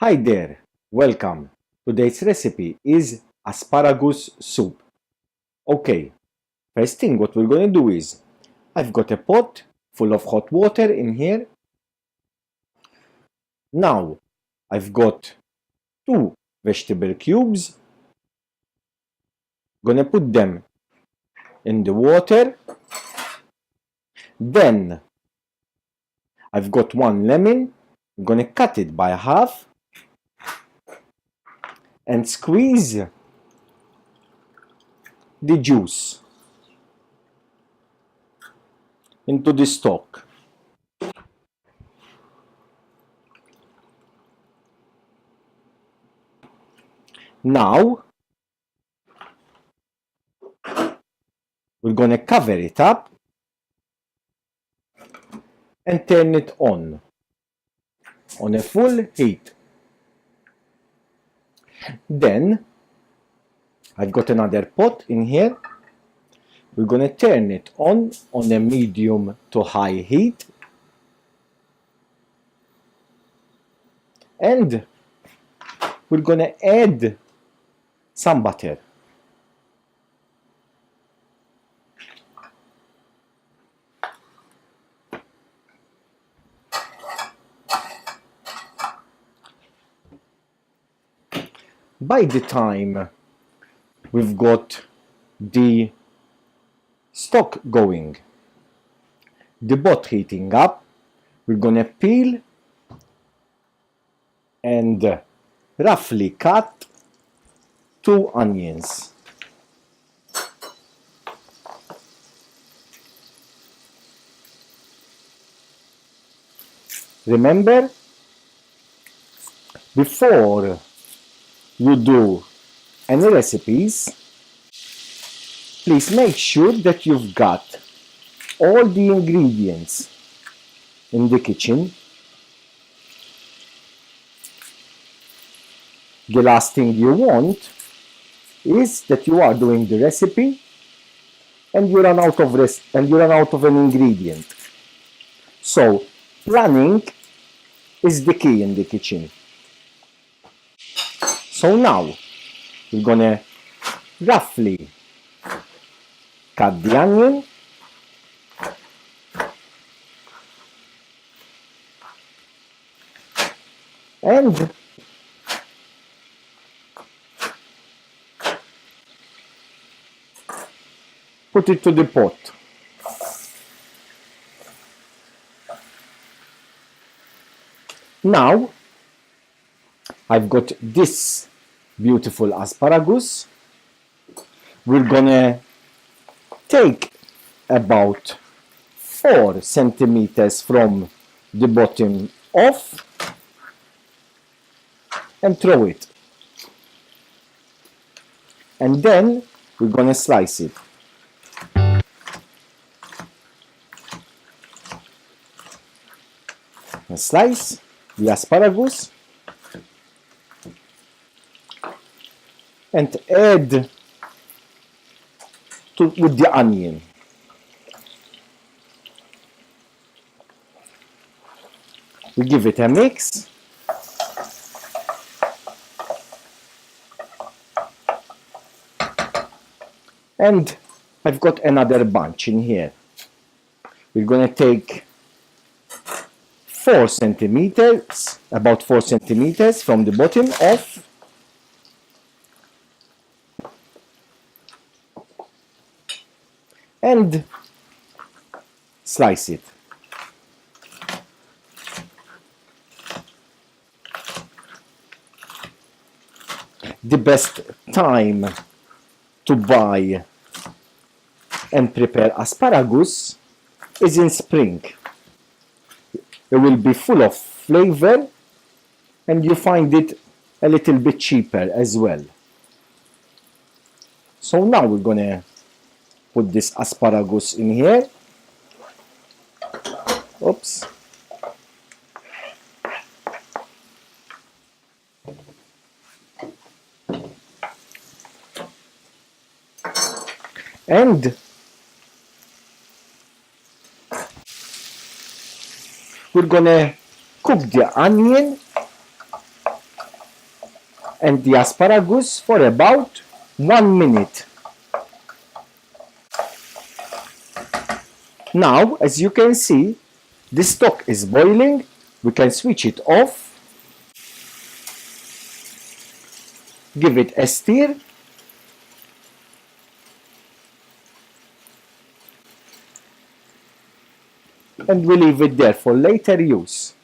Hi there, welcome. Today's recipe is asparagus soup. Okay, first thing what we're going to do is, I've got a pot full of hot water in here. Now, I've got 2 vegetable cubes. Gonna put them in the water. Then, I've got 1 lemon. I'm gonna cut it by half and squeeze the juice into the stock. Now, we're gonna cover it up and turn it on a full heat. Then, I've got another pot in here. We're gonna turn it on a medium to high heat. And we're gonna add some butter. By the time we've got the stock going, the pot heating up, we're gonna peel and roughly cut 2 onions. Remember, before you do any recipes, please make sure that you've got all the ingredients in the kitchen. The last thing you want is that you are doing the recipe and you run out of an ingredient. So planning is the key in the kitchen. So now we're gonna roughly cut the onion and put it to the pot. Now I've got this beautiful asparagus. We're gonna take about 4 centimeters from the bottom off and throw it. And then we're gonna slice it. And slice the asparagus and add with the onion. We give it a mix. And I've got another bunch in here. We're gonna take 4 centimeters, about 4 centimeters from the bottom off. And slice it. The best time to buy and prepare asparagus is in spring. It will be full of flavor and you find it a little bit cheaper as well. So now we're gonna put this asparagus in here. Oops. And we're gonna cook the onion and the asparagus for about 1 minute. Now, as you can see, the stock is boiling. We can switch it off, give it a stir, and we leave it there for later use.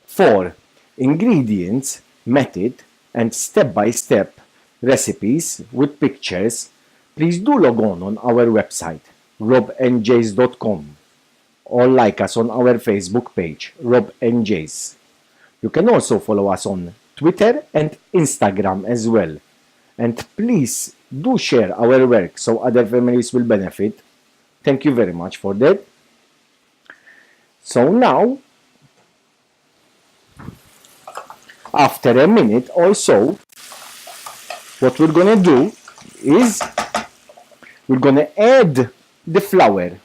For ingredients, method, and step-by-step recipes with pictures, please do log on our website, robandjays.com, or like us on our Facebook page, Rob and Jays. You can also follow us on Twitter and Instagram as well. And please do share our work so other families will benefit. Thank you very much for that. So now, after a minute or so, what we're gonna do is we're gonna add the flour.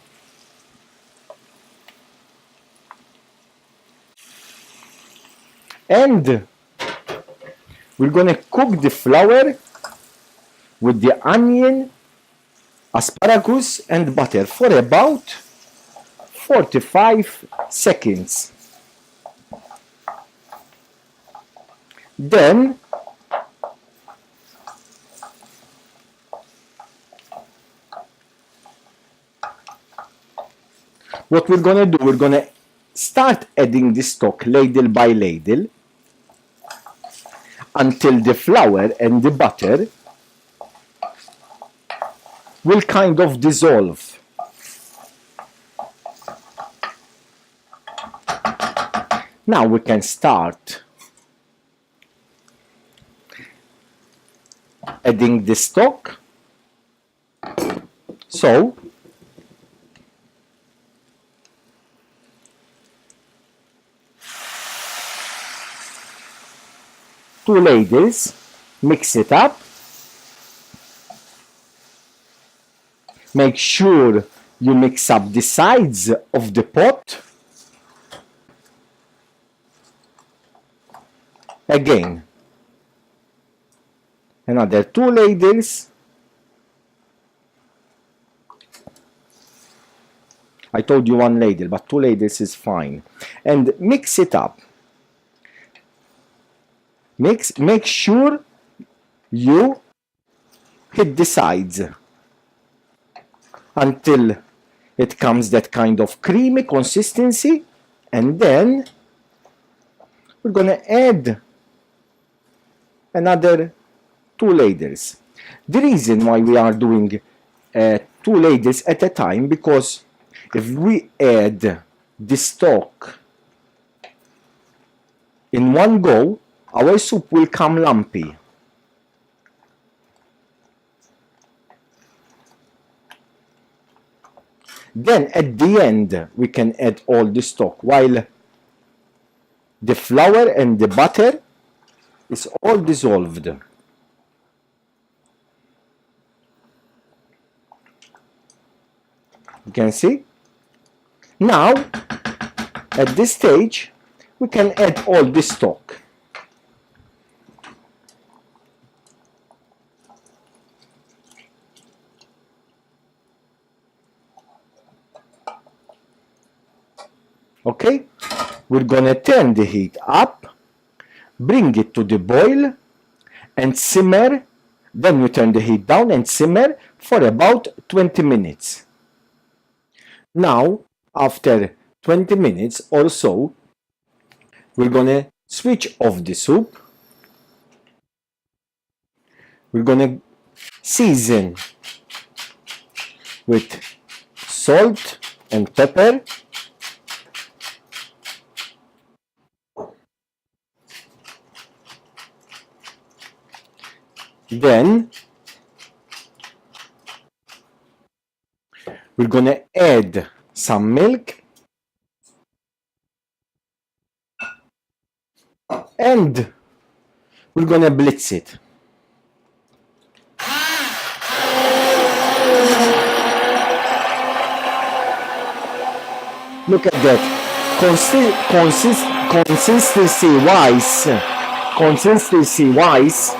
And we're gonna cook the flour with the onion, asparagus and butter for about 45 seconds. Then what we're gonna do, we're gonna start adding the stock ladle by ladle until the flour and the butter will kind of dissolve. Now we can start adding the stock. So two ladles, mix it up. Make sure you mix up the sides of the pot. Again, another two ladles. I told you one ladle, but two ladles is fine. And mix it up. Make sure you hit the sides until it comes that kind of creamy consistency, and then we're gonna add another two ladles. The reason why we are doing two ladles at a time, because if we add the stock in one go, our soup will come lumpy. Then at the end we can add all the stock while the flour and the butter is all dissolved. You can see? Now at this stage we can add all the stock. Okay, we're gonna turn the heat up, bring it to the boil and simmer. Then we turn the heat down and simmer for about 20 minutes. Now, after 20 minutes or so, we're gonna switch off the soup. We're gonna season with salt and pepper. Then we're gonna add some milk and we're gonna blitz it. Look at that. consistency wise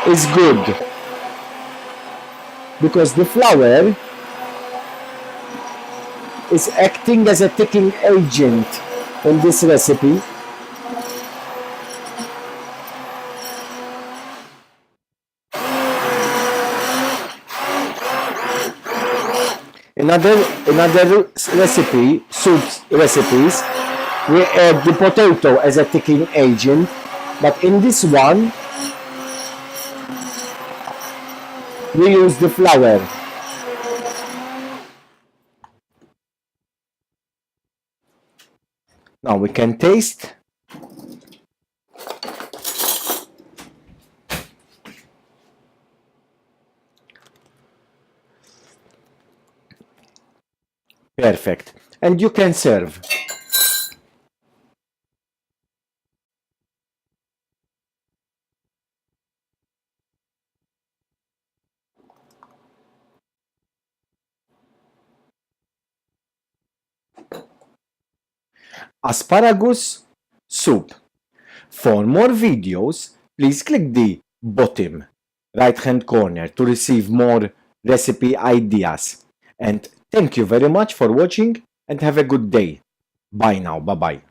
is good because the flour is acting as a thickening agent in this recipe. Another recipe, soup recipes, we add the potato as a thickening agent, but in this one we use the flour. Now we can taste. Perfect. And you can serve. Asparagus soup. For more videos, please click the bottom right hand corner to receive more recipe ideas. And thank you very much for watching and have a good day. Bye now. Bye bye.